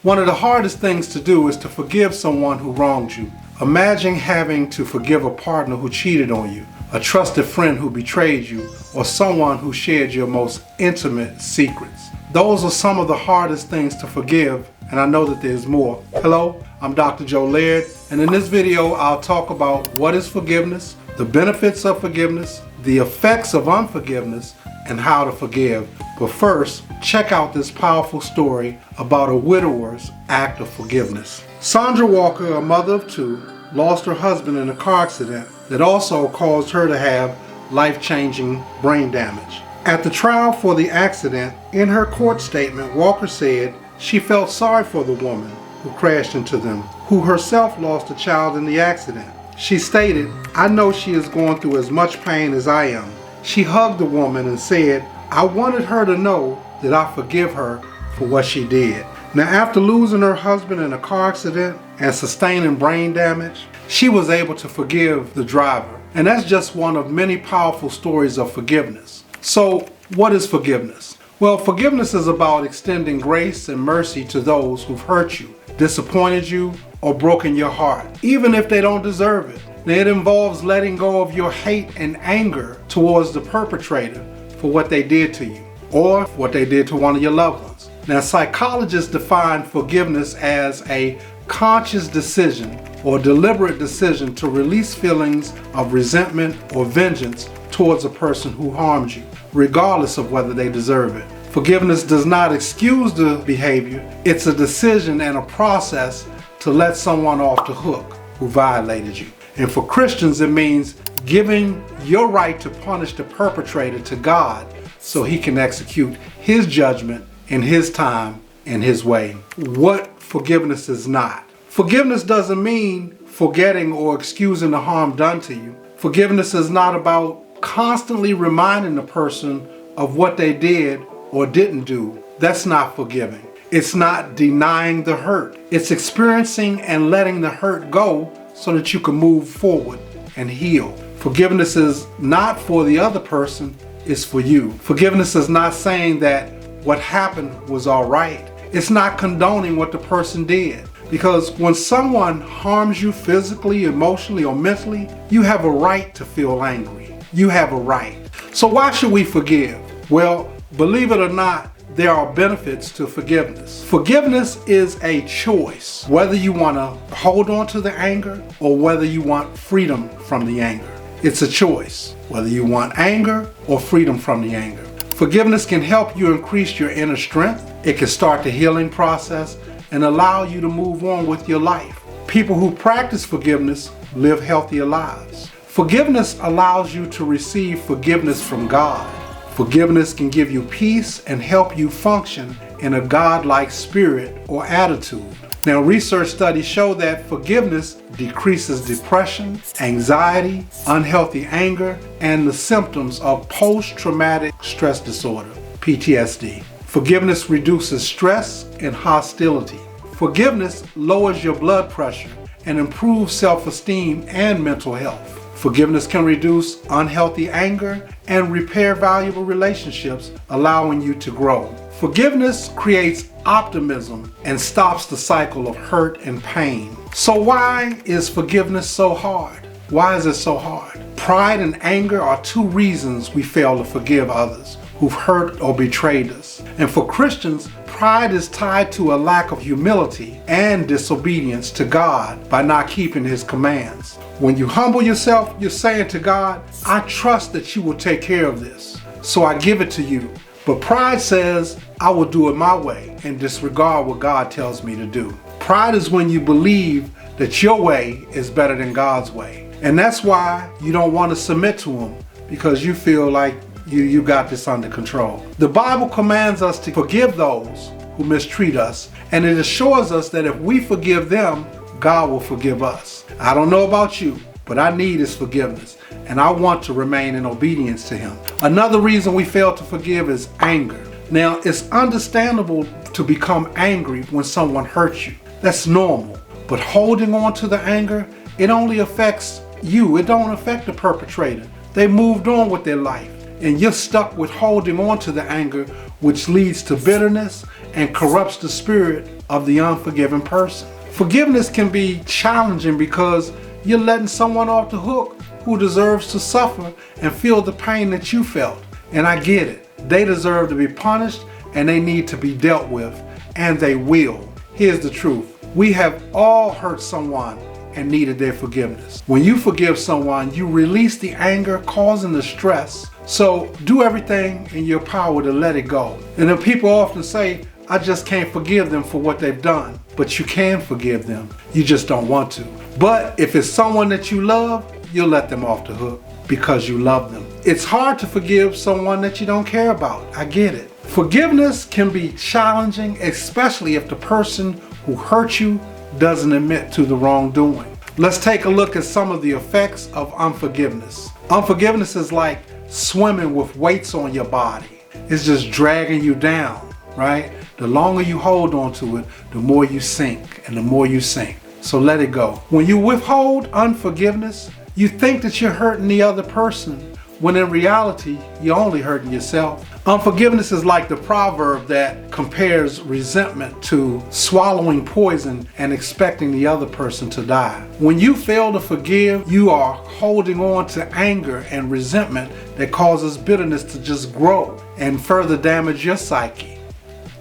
One of the hardest things to do is to forgive someone who wronged you. Imagine having to forgive a partner who cheated on you, a trusted friend who betrayed you, or someone who shared your most intimate secrets. Those are some of the hardest things to forgive, and I know that there's more. Hello, I'm Dr. Joe Laird, and in this video I'll talk about what is forgiveness, the benefits of forgiveness, the effects of unforgiveness, and how to forgive. But first, check out this powerful story about a widower's act of forgiveness. Sandra Walker, a mother of two, lost her husband in a car accident that also caused her to have life-changing brain damage. At the trial for the accident, in her court statement, Walker said she felt sorry for the woman who crashed into them, who herself lost a child in the accident. She stated, "I know she is going through as much pain as I am." She hugged the woman and said, "I wanted her to know that I forgive her for what she did." Now, after losing her husband in a car accident and sustaining brain damage, she was able to forgive the driver. And that's just one of many powerful stories of forgiveness. So, what is forgiveness? Well, forgiveness is about extending grace and mercy to those who've hurt you, disappointed you, or broken your heart, even if they don't deserve it. Now, it involves letting go of your hate and anger towards the perpetrator for what they did to you, or what they did to one of your loved ones. Now, psychologists define forgiveness as a conscious decision or deliberate decision to release feelings of resentment or vengeance towards a person who harmed you, regardless of whether they deserve it. Forgiveness does not excuse the behavior. It's a decision and a process to let someone off the hook who violated you. And for Christians, it means giving your right to punish the perpetrator to God so he can execute his judgment in his time and his way. What forgiveness is not. Forgiveness doesn't mean forgetting or excusing the harm done to you. Forgiveness is not about constantly reminding the person of what they did or didn't do. That's not forgiving. It's not denying the hurt. It's experiencing and letting the hurt go so that you can move forward and heal. Forgiveness is not for the other person, it's for you. Forgiveness is not saying that what happened was all right. It's not condoning what the person did. Because when someone harms you physically, emotionally, or mentally, you have a right to feel angry. You have a right. So why should we forgive? Well, believe it or not, there are benefits to forgiveness. Forgiveness is a choice, whether you want to hold on to the anger or whether you want freedom from the anger. It's a choice, whether you want anger or freedom from the anger. Forgiveness can help you increase your inner strength. It can start the healing process and allow you to move on with your life. People who practice forgiveness live healthier lives. Forgiveness allows you to receive forgiveness from God. Forgiveness can give you peace and help you function in a God-like spirit or attitude. Now, research studies show that forgiveness decreases depression, anxiety, unhealthy anger, and the symptoms of post-traumatic stress disorder, PTSD. Forgiveness reduces stress and hostility. Forgiveness lowers your blood pressure and improves self-esteem and mental health. Forgiveness can reduce unhealthy anger and repair valuable relationships, allowing you to grow. Forgiveness creates optimism and stops the cycle of hurt and pain. So why is forgiveness so hard? Why is it so hard? Pride and anger are two reasons we fail to forgive others who've hurt or betrayed us. And for Christians, pride is tied to a lack of humility and disobedience to God by not keeping His commands. When you humble yourself, you're saying to God, "I trust that you will take care of this, so I give it to you." But pride says, "I will do it my way," and disregard what God tells me to do. Pride is when you believe that your way is better than God's way. And that's why you don't want to submit to Him, because you feel like you got this under control. The Bible commands us to forgive those who mistreat us, and it assures us that if we forgive them, God will forgive us. I don't know about you, but I need His forgiveness, and I want to remain in obedience to Him. Another reason we fail to forgive is anger. Now, it's understandable to become angry when someone hurts you. That's normal. But holding on to the anger, it only affects you. It don't affect the perpetrator. They moved on with their life, and you're stuck with holding on to the anger, which leads to bitterness and corrupts the spirit of the unforgiven person. Forgiveness can be challenging because you're letting someone off the hook who deserves to suffer and feel the pain that you felt. And I get it. They deserve to be punished and they need to be dealt with, and they will. Here's the truth. We have all hurt someone and needed their forgiveness. When you forgive someone, you release the anger causing the stress. So do everything in your power to let it go. And then people often say, I just can't forgive them for what they've done. But you can forgive them. You just don't want to. But if it's someone that you love, you'll let them off the hook because you love them. It's hard to forgive someone that you don't care about. I get it. Forgiveness can be challenging, especially if the person who hurt you doesn't admit to the wrongdoing. Let's take a look at some of the effects of unforgiveness. Unforgiveness is like swimming with weights on your body. It's just dragging you down, right? The longer you hold on to it, the more you sink and the more you sink. So let it go. When you withhold unforgiveness, you think that you're hurting the other person, when in reality, you're only hurting yourself. Unforgiveness is like the proverb that compares resentment to swallowing poison and expecting the other person to die. When you fail to forgive, you are holding on to anger and resentment that causes bitterness to just grow and further damage your psyche,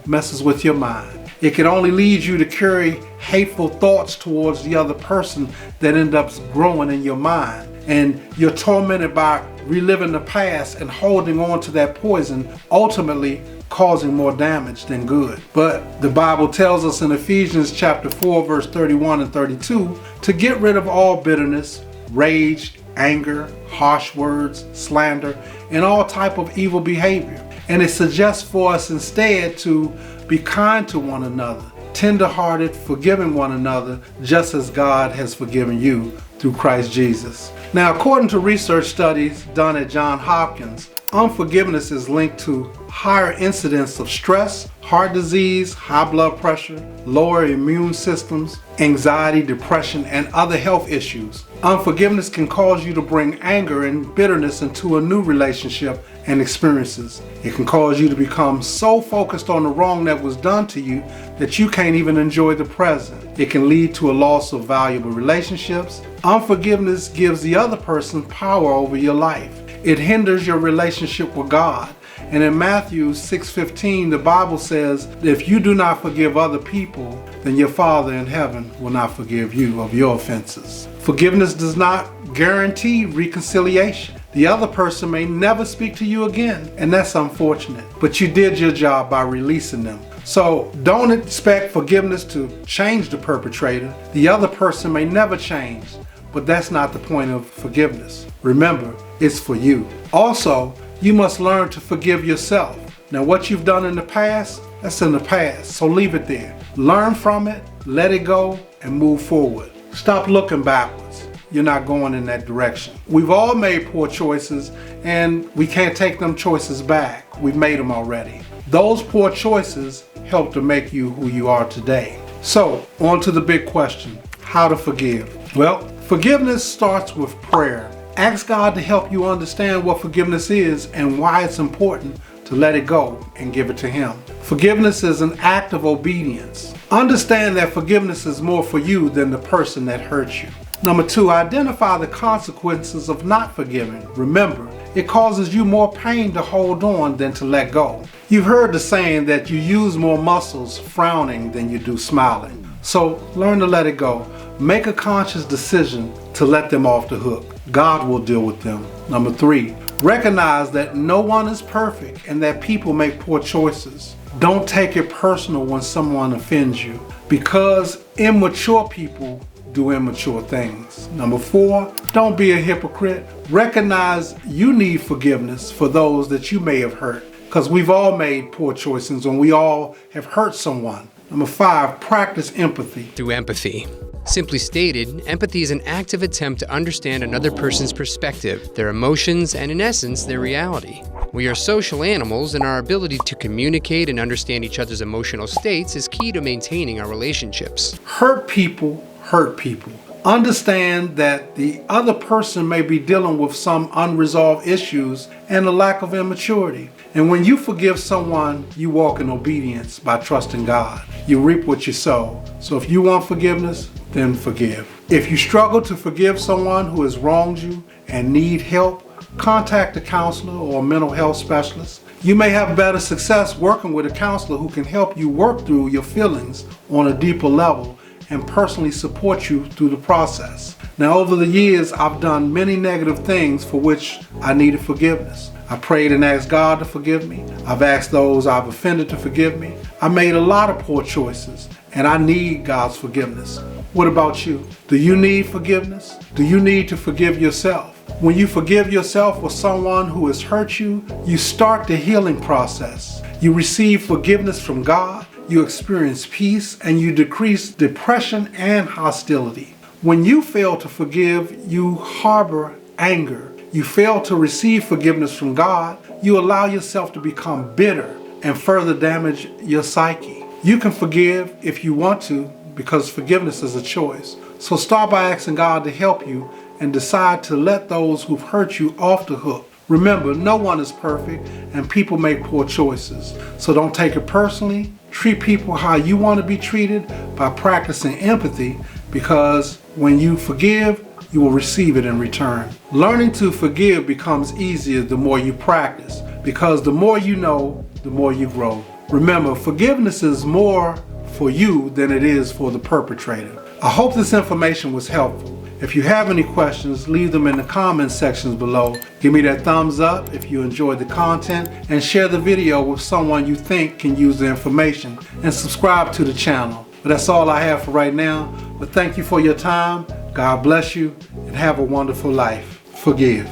messes with your mind. It can only lead you to carry hateful thoughts towards the other person that end up growing in your mind. And you're tormented by reliving the past and holding on to that poison, ultimately causing more damage than good. But the Bible tells us in Ephesians chapter 4, verse 31 and 32, to get rid of all bitterness, rage, anger, harsh words, slander, and all type of evil behavior. And it suggests for us instead to be kind to one another, tender-hearted, forgiving one another, just as God has forgiven you through Christ Jesus. Now, according to research studies done at Johns Hopkins, unforgiveness is linked to higher incidence of stress, heart disease, high blood pressure, lower immune systems, anxiety, depression, and other health issues. Unforgiveness can cause you to bring anger and bitterness into a new relationship and experiences. It can cause you to become so focused on the wrong that was done to you that you can't even enjoy the present. It can lead to a loss of valuable relationships. Unforgiveness gives the other person power over your life. It hinders your relationship with God. And in Matthew 6:15, the Bible says, if you do not forgive other people, then your Father in heaven will not forgive you of your offenses. Forgiveness does not guarantee reconciliation. The other person may never speak to you again, and that's unfortunate. But you did your job by releasing them. So don't expect forgiveness to change the perpetrator. The other person may never change, but that's not the point of forgiveness. Remember, it's for you. Also, you must learn to forgive yourself. Now, what you've done in the past, that's in the past, so leave it there. Learn from it, let it go, and move forward. Stop looking backwards. You're not going in that direction. We've all made poor choices, and we can't take them choices back. We've made them already. Those poor choices help to make you who you are today. So, on to the big question, how to forgive. Well, forgiveness starts with prayer. Ask God to help you understand what forgiveness is and why it's important to let it go and give it to Him. Forgiveness is an act of obedience. Understand that forgiveness is more for you than the person that hurt you. Number 2, identify the consequences of not forgiving. Remember, it causes you more pain to hold on than to let go. You've heard the saying that you use more muscles frowning than you do smiling. So learn to let it go. Make a conscious decision to let them off the hook. God will deal with them. Number 3, recognize that no one is perfect and that people make poor choices. Don't take it personal when someone offends you, because immature people do immature things. Number 4, don't be a hypocrite. Recognize you need forgiveness for those that you may have hurt, because we've all made poor choices and we all have hurt someone. Number 5, practice empathy. Through empathy. Simply stated, empathy is an active attempt to understand another person's perspective, their emotions, and in essence, their reality. We are social animals, and our ability to communicate and understand each other's emotional states is key to maintaining our relationships. Hurt people hurt people. Understand that the other person may be dealing with some unresolved issues and a lack of immaturity. And when you forgive someone, you walk in obedience by trusting God. You reap what you sow. So if you want forgiveness, then forgive. If you struggle to forgive someone who has wronged you and need help, contact a counselor or a mental health specialist. You may have better success working with a counselor who can help you work through your feelings on a deeper level and personally support you through the process. Now, over the years, I've done many negative things for which I needed forgiveness. I prayed and asked God to forgive me. I've asked those I've offended to forgive me. I made a lot of poor choices, and I need God's forgiveness. What about you? Do you need forgiveness? Do you need to forgive yourself? When you forgive yourself for someone who has hurt you, you start the healing process. You receive forgiveness from God, you experience peace, and you decrease depression and hostility. When you fail to forgive, you harbor anger. You fail to receive forgiveness from God, you allow yourself to become bitter and further damage your psyche. You can forgive if you want to, because forgiveness is a choice. So start by asking God to help you and decide to let those who've hurt you off the hook. Remember, no one is perfect and people make poor choices. So don't take it personally. Treat people how you want to be treated by practicing empathy, because when you forgive, you will receive it in return. Learning to forgive becomes easier the more you practice, because the more you know, the more you grow. Remember, forgiveness is more for you than it is for the perpetrator. I hope this information was helpful. If you have any questions, leave them in the comments sections below. Give me that thumbs up if you enjoyed the content, and share the video with someone you think can use the information, and subscribe to the channel. But that's all I have for right now. But thank you for your time. God bless you and have a wonderful life. Forgive.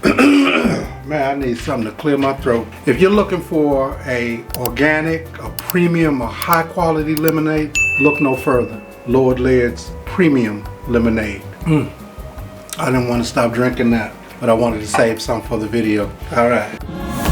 Man, I need something to clear my throat. If you're looking for a organic, a premium, a high quality lemonade, look no further. Lord Laird's Premium Lemonade. I didn't want to stop drinking that, but I wanted to save some for the video. All right.